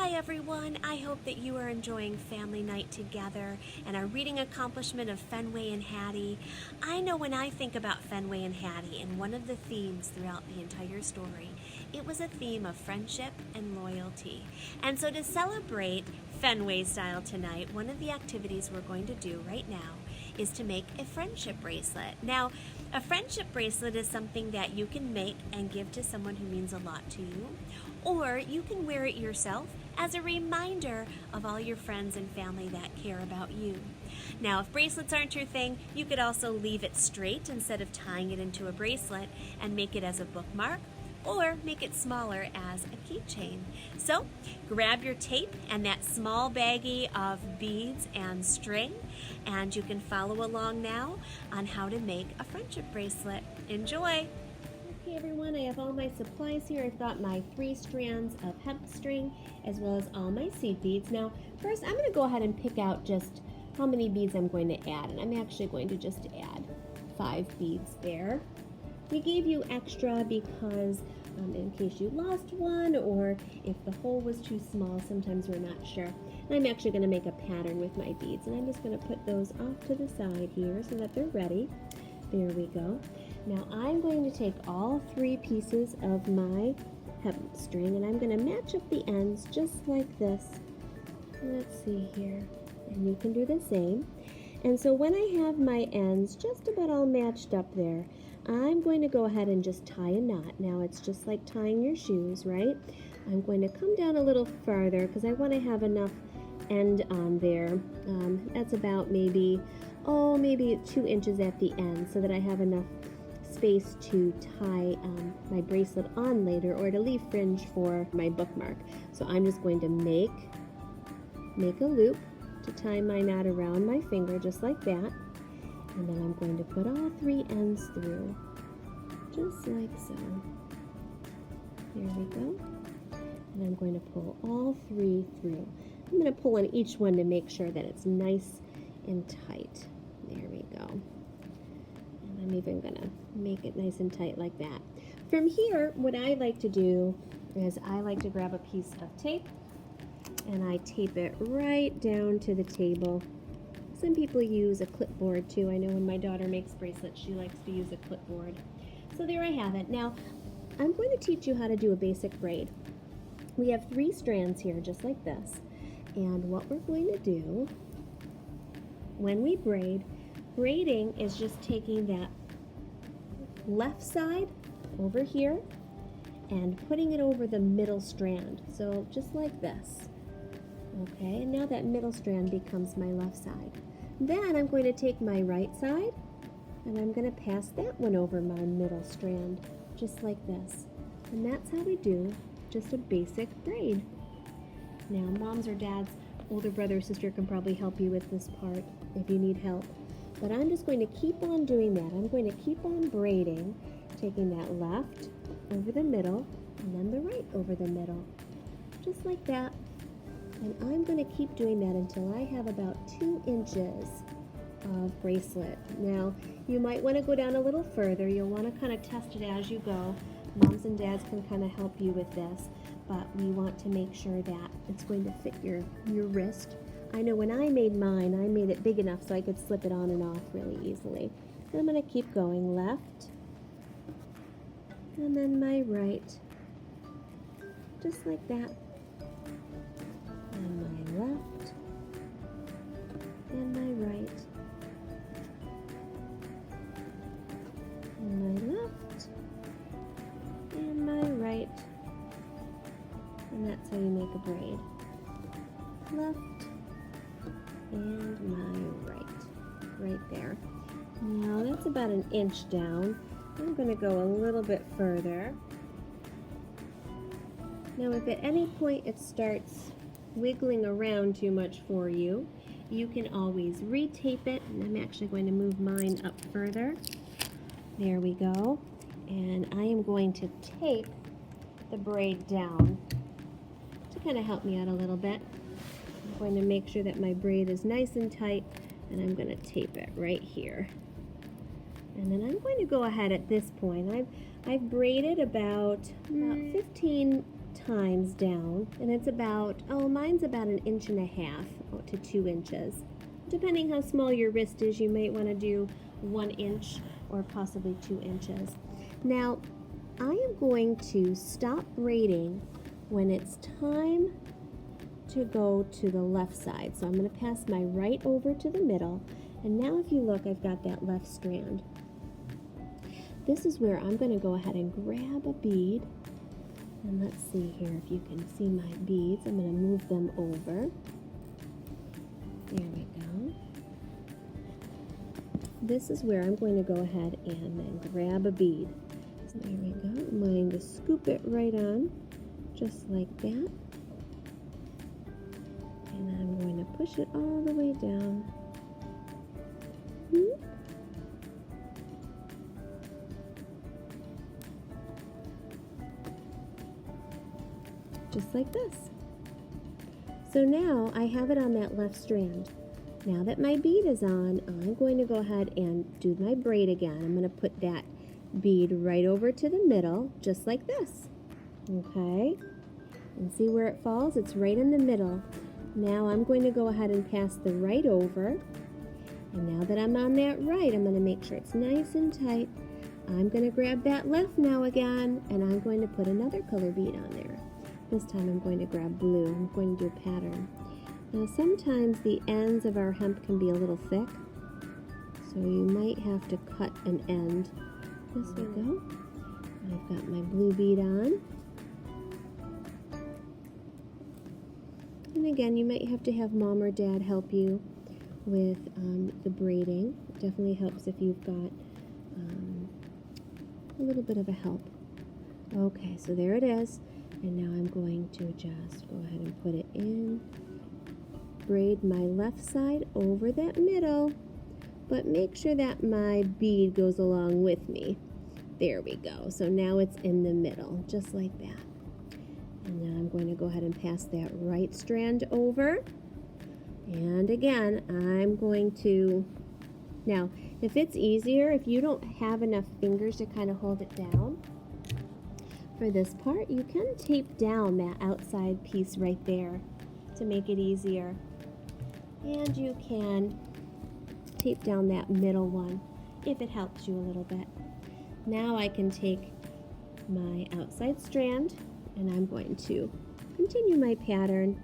Hi everyone, I hope that you are enjoying family night together and our reading accomplishment of Fenway and Hattie. I know when I think about Fenway and Hattie and one of the themes throughout the entire story, it was a theme of friendship and loyalty. And so to celebrate Fenway style tonight, one of the activities we're going to do right now is to make a friendship bracelet. Now, a friendship bracelet is something that you can make and give to someone who means a lot to you, or you can wear it yourself as a reminder of all your friends and family that care about you. Now, if bracelets aren't your thing, you could also leave it straight instead of tying it into a bracelet and make it as a bookmark, or make it smaller as a keychain. So grab your tape and that small baggie of beads and string, and you can follow along now on how to make a friendship bracelet. Enjoy! Okay everyone, I have all my supplies here. I've got my 3 strands of hemp string as well as all my seed beads. Now first I'm going to go ahead and pick out just how many beads I'm going to add, and I'm actually going to just add 5 beads there. We gave you extra because in case you lost one or if the hole was too small, sometimes we're not sure. And I'm actually going to make a pattern with my beads, and I'm just going to put those off to the side here so that they're ready. There we go. Now I'm going to take all 3 pieces of my hemp string and I'm going to match up the ends just like this. Let's see here. And you can do the same. And so when I have my ends just about all matched up there, I'm going to go ahead and just tie a knot. Now it's just like tying your shoes, right? I'm going to come down a little farther because I want to have enough end on there. That's about maybe 2 inches at the end so that I have enough space to tie my bracelet on later, or to leave fringe for my bookmark. So I'm just going to make a loop to tie my knot around my finger just like that, and then I'm going to put all 3 ends through just like so. There we go. And I'm going to pull all 3 through. I'm going to pull on each one to make sure that it's nice and tight. There we go. And I'm even going to make it nice and tight like that. From here, what I like to do is I like to grab a piece of tape and I tape it right down to the table. Some people use a clipboard too. I know when my daughter makes bracelets, she likes to use a clipboard. So there I have it. Now, I'm going to teach you how to do a basic braid. We have 3 strands here, just like this. And what we're going to do when we braiding is just taking that left side over here and putting it over the middle strand. So just like this. Okay, and now that middle strand becomes my left side. Then I'm going to take my right side and I'm going to pass that one over my middle strand, just like this. And that's how we do just a basic braid. Now, moms or dads, older brother or sister can probably help you with this part if you need help. But I'm just going to keep on doing that. I'm going to keep on braiding, taking that left over the middle and then the right over the middle, just like that. And I'm going to keep doing that until I have about 2 inches of bracelet. Now, you might want to go down a little further. You'll want to kind of test it as you go. Moms and dads can kind of help you with this, but we want to make sure that it's going to fit your wrist. I know when I made mine, I made it big enough so I could slip it on and off really easily. And I'm going to keep going left, and then my right, just like that. And my left, and my right, and my left, and my right, and that's how you make a braid. Left, and my right there. Now that's about 1 inch down. I'm going to go a little bit further. Now if at any point it starts wiggling around too much for you, you can always retape it, and I'm actually going to move mine up further. There we go. And I am going to tape the braid down to kind of help me out a little bit. I'm going to make sure that my braid is nice and tight, and I'm going to tape it right here. And then I'm going to go ahead at this point. I've braided about 15 times down, and it's about, mine's about 1.5 inches to 2 inches. Depending how small your wrist is, you might want to do 1 inch or possibly 2 inches. Now, I am going to stop braiding when it's time to go to the left side. So I'm going to pass my right over to the middle, and now if you look, I've got that left strand. This is where I'm going to go ahead and grab a bead, and let's see here if you can see my beads. I'm going to move them over. There we go. This is where I'm going to go ahead and then grab a bead. So there we go. I'm going to scoop it right on, just like that. And I'm going to push it all the way down. Just like this. So now I have it on that left strand. Now that my bead is on, I'm going to go ahead and do my braid again. I'm going to put that bead right over to the middle, just like this. Okay? And see where it falls? It's right in the middle. Now I'm going to go ahead and pass the right over. And now that I'm on that right, I'm going to make sure it's nice and tight. I'm going to grab that left now again, and I'm going to put another color bead on there. This time I'm going to grab blue. I'm going to do a pattern. Now sometimes the ends of our hemp can be a little thick, so you might have to cut an end. This we go. I've got my blue bead on. And again, you might have to have mom or dad help you with the braiding. It definitely helps if you've got a little bit of a help. Okay, so there it is. And now I'm going to just go ahead and put it in. Braid my left side over that middle, but make sure that my bead goes along with me. There we go. So now it's in the middle, just like that. And then I'm going to go ahead and pass that right strand over. And again, I'm going to, now, if it's easier, if you don't have enough fingers to kind of hold it down, for this part, you can tape down that outside piece right there to make it easier. And you can tape down that middle one if it helps you a little bit. Now I can take my outside strand and I'm going to continue my pattern.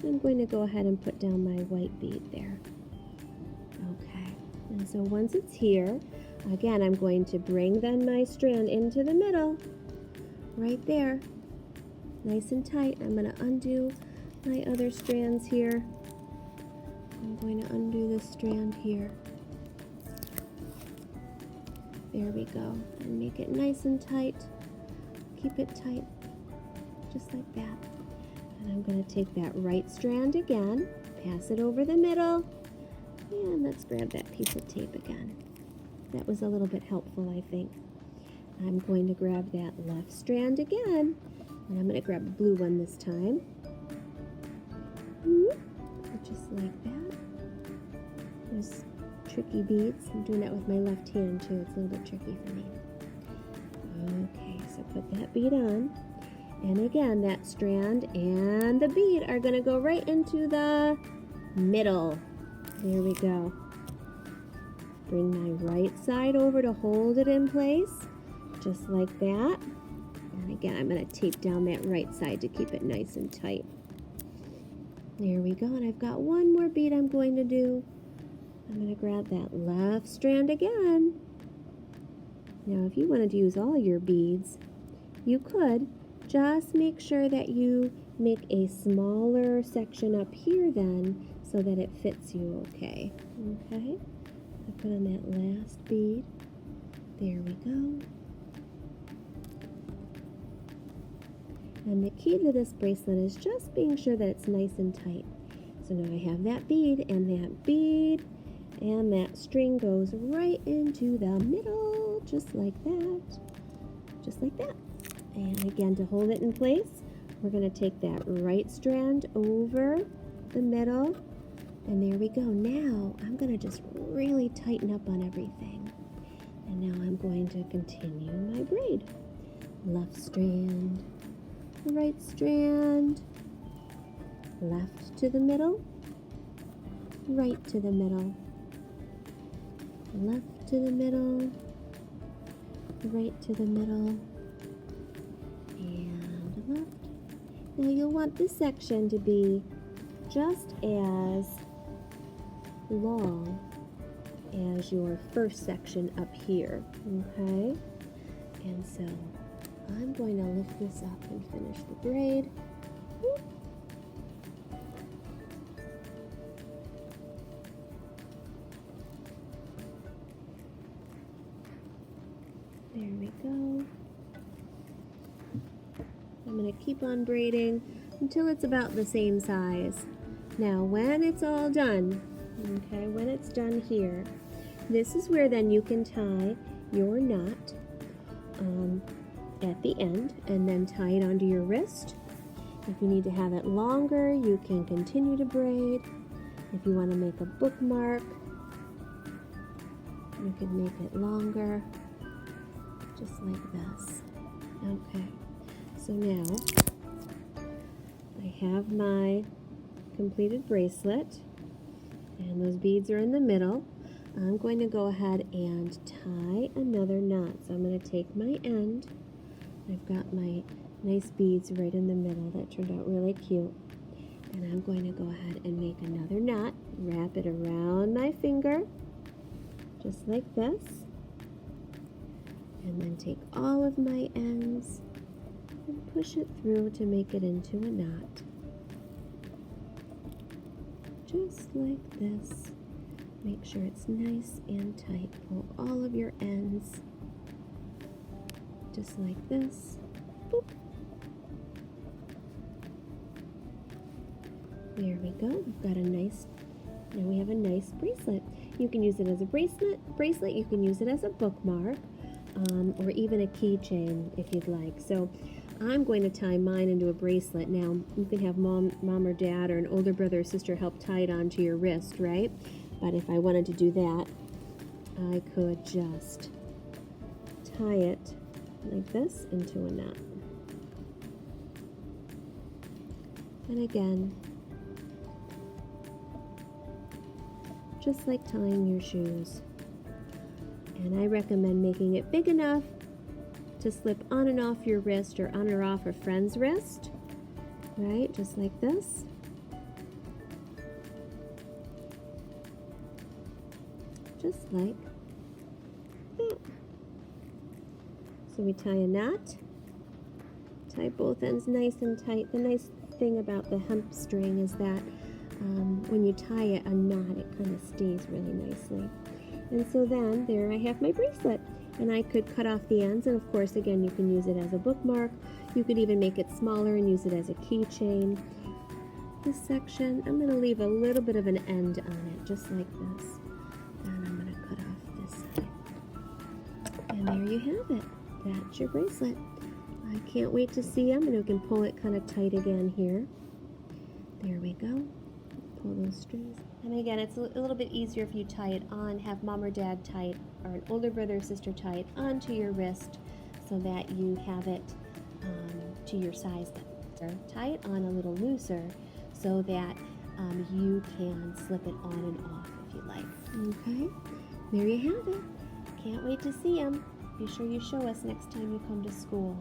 I'm going to go ahead and put down my white bead there. Okay, and so once it's here, again, I'm going to bring then my strand into the middle, right there, nice and tight. I'm going to undo my other strands here. I'm going to undo this strand here. There we go. And make it nice and tight. Keep it tight, just like that. And I'm going to take that right strand again, pass it over the middle, and let's grab that piece of tape again. That was a little bit helpful, I think. I'm going to grab that left strand again, and I'm going to grab a blue one this time. Just like that. There's tricky beads. I'm doing that with my left hand too. It's a little bit tricky for me. Okay, so put that bead on. And again, that strand and the bead are going to go right into the middle. There we go. Bring my right side over to hold it in place, just like that. And again, I'm going to tape down that right side to keep it nice and tight. There we go, and I've got one more bead I'm going to do. I'm going to grab that left strand again. Now, if you wanted to use all your beads, you could. Just make sure that you make a smaller section up here then, so that it fits you okay. Okay, I put on that last bead. There we go. And the key to this bracelet is just being sure that it's nice and tight. So now I have that bead, and that string goes right into the middle, just like that. Just like that. And again, to hold it in place, we're going to take that right strand over the middle. And there we go. Now I'm going to just really tighten up on everything. And now I'm going to continue my braid. Left strand, right strand, left to the middle, right to the middle, left to the middle, right to the middle, and left. Now you'll want this section to be just as long as your first section up here, okay? And so I'm going to lift this up and finish the braid. Whoop. There we go. I'm going to keep on braiding until it's about the same size. Now when it's all done, okay, when it's done here, this is where then you can tie your knot at the end and then tie it onto your wrist. If you need to have it longer, you can continue to braid. If you want to make a bookmark, you can make it longer, just like this. Okay, so now I have my completed bracelet, and those beads are in the middle. I'm going to go ahead and tie another knot. So I'm going to take my end. I've got my nice beads right in the middle. That turned out really cute. And I'm going to go ahead and make another knot. Wrap it around my finger, just like this. And then take all of my ends and push it through to make it into a knot. Just like this. Make sure it's nice and tight. Pull all of your ends, just like this. Boop. There we go. We've got a nice, now we have a nice bracelet. You can use it as a bracelet. You can use it as a bookmark, or even a keychain if you'd like. So I'm going to tie mine into a bracelet. Now you can have mom or dad or an older brother or sister help tie it onto your wrist, right? But if I wanted to do that, I could just tie it like this into a knot. And again, just like tying your shoes. And I recommend making it big enough to slip on and off your wrist or on or off a friend's wrist, right? Just like this. Just like that. So we tie a knot, tie both ends nice and tight. The nice thing about the hemp string is that when you tie it a knot, it kind of stays really nicely. And so then there I have my bracelet, and I could cut off the ends, and of course again you can use it as a bookmark. You could even make it smaller and use it as a keychain. This section, I'm going to leave a little bit of an end on it, just like this. And I'm going to cut off this side. And there you have it. That's your bracelet. I can't wait to see them, and we can pull it kind of tight again here. There we go. Pull those strings. And again, it's a little bit easier if you tie it on, have mom or dad tie it, or an older brother or sister tie it onto your wrist so that you have it to your size. Tie it on a little looser so that you can slip it on and off if you like. Okay, there you have it. Can't wait to see them. Be sure you show us next time you come to school.